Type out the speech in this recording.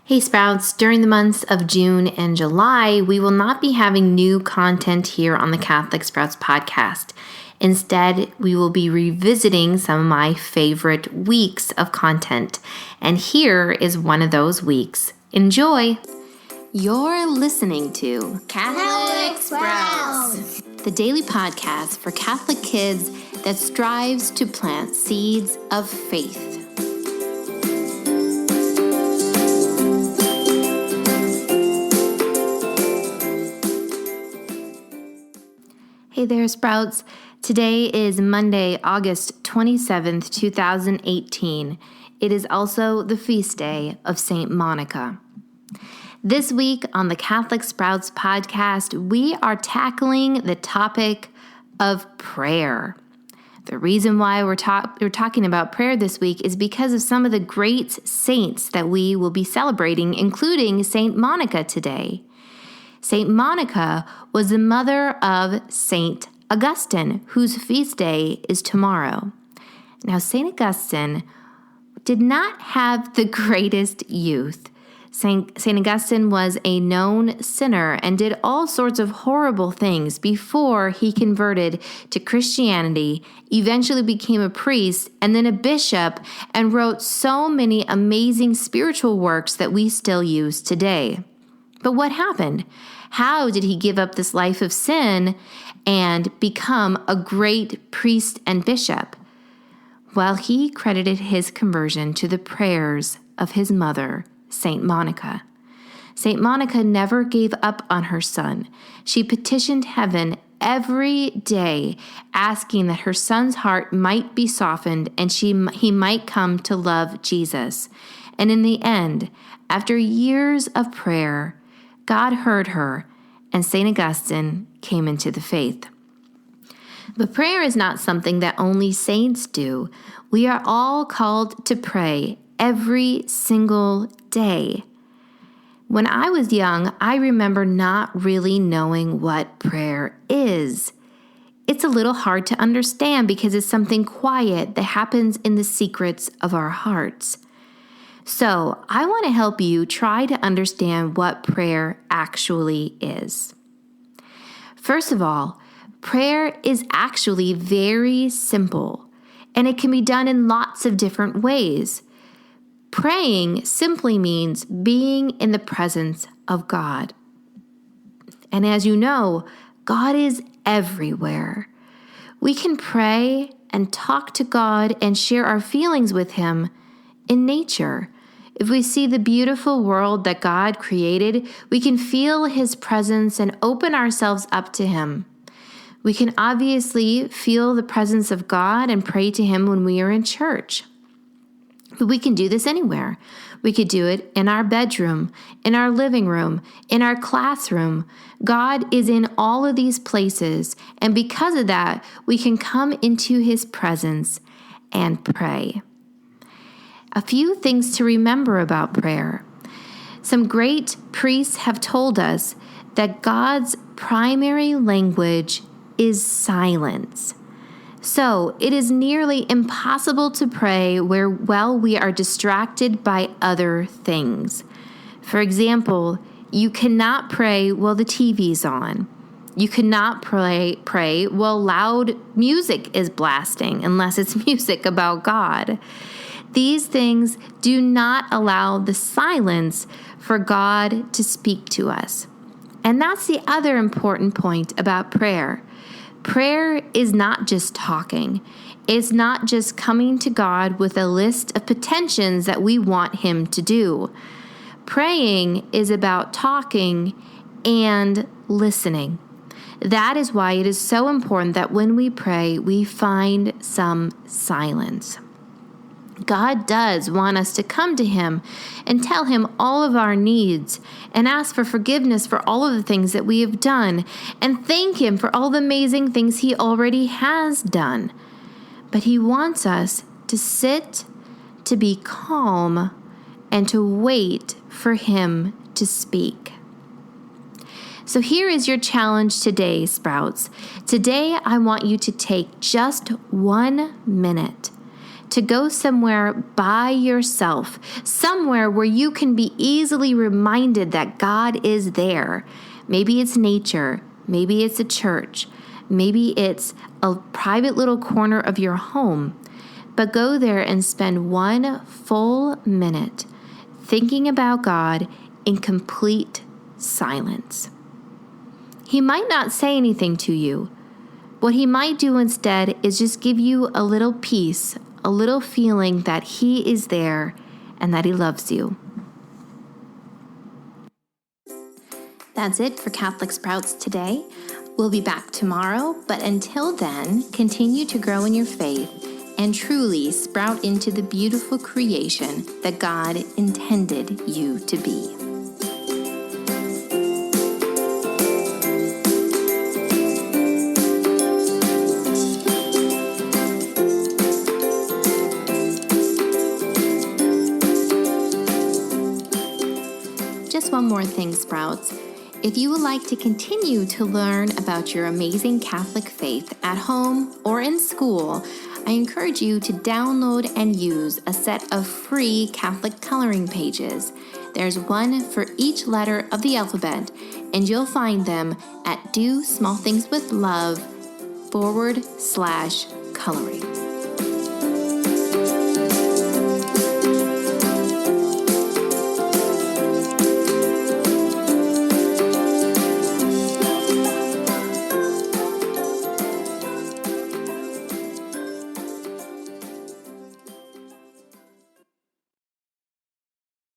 Hey Sprouts, during the months of June and July, we will not be having new content here on the Catholic Sprouts podcast. Instead, we will be revisiting some of my favorite weeks of content. And here is one of those weeks. Enjoy! You're listening to Catholic Sprouts, the daily podcast for Catholic kids that strives to plant seeds of faith. Hey there, Sprouts. Today is Monday, August 27th, 2018. It is also the feast day of St. Monica. This week on the Catholic Sprouts podcast, we are tackling the topic of prayer. The reason why we're talking about prayer this week is because of some of the great saints that we will be celebrating, including St. Monica today. St. Monica was the mother of St. Augustine, whose feast day is tomorrow. Now, St. Augustine did not have the greatest youth. St. Augustine was a known sinner and did all sorts of horrible things before he converted to Christianity, eventually became a priest, and then a bishop, and wrote so many amazing spiritual works that we still use today. But what happened? How did he give up this life of sin and become a great priest and bishop? Well, he credited his conversion to the prayers of his mother, St. Monica. St. Monica never gave up on her son. She petitioned heaven every day, asking that her son's heart might be softened and he might come to love Jesus. And in the end, after years of prayer, God heard her, and St. Augustine came into the faith. But prayer is not something that only saints do. We are all called to pray every single day. When I was young, I remember not really knowing what prayer is. It's a little hard to understand because it's something quiet that happens in the secrets of our hearts. So I want to help you try to understand what prayer actually is. First of all, prayer is actually very simple, and it can be done in lots of different ways. Praying simply means being in the presence of God. And as you know, God is everywhere. We can pray and talk to God and share our feelings with Him in nature. If we see the beautiful world that God created, we can feel His presence and open ourselves up to Him. We can obviously feel the presence of God and pray to Him when we are in church. But we can do this anywhere. We could do it in our bedroom, in our living room, in our classroom. God is in all of these places, and because of that, we can come into His presence and pray. A few things to remember about prayer. Some great priests have told us that God's primary language is silence. So it is nearly impossible to pray while we are distracted by other things. For example, you cannot pray while the TV's on. You cannot pray while loud music is blasting, unless it's music about God. These things do not allow the silence for God to speak to us. And that's the other important point about prayer. Prayer is not just talking. It's not just coming to God with a list of petitions that we want Him to do. Praying is about talking and listening. That is why it is so important that when we pray, we find some silence. God does want us to come to Him and tell Him all of our needs and ask for forgiveness for all of the things that we have done and thank Him for all the amazing things He already has done. But He wants us to sit, to be calm, and to wait for Him to speak. So here is your challenge today, Sprouts. Today, I want you to take just 1 minute to go somewhere by yourself, somewhere where you can be easily reminded that God is there. Maybe it's nature, maybe it's a church, maybe it's a private little corner of your home. But go there and spend 1 full minute thinking about God in complete silence. He might not say anything to you. What he might do instead is just give you a little peace, a little feeling that he is there and that he loves you. That's it for Catholic Sprouts today. We'll be back tomorrow, but until then, continue to grow in your faith and truly sprout into the beautiful creation that God intended you to be. Just one more thing, Sprouts. If you would like to continue to learn about your amazing Catholic faith at home or in school, I encourage you to download and use a set of free Catholic coloring pages. There's one for each letter of the alphabet, and you'll find them at DoSmallThingsWithLove /coloring.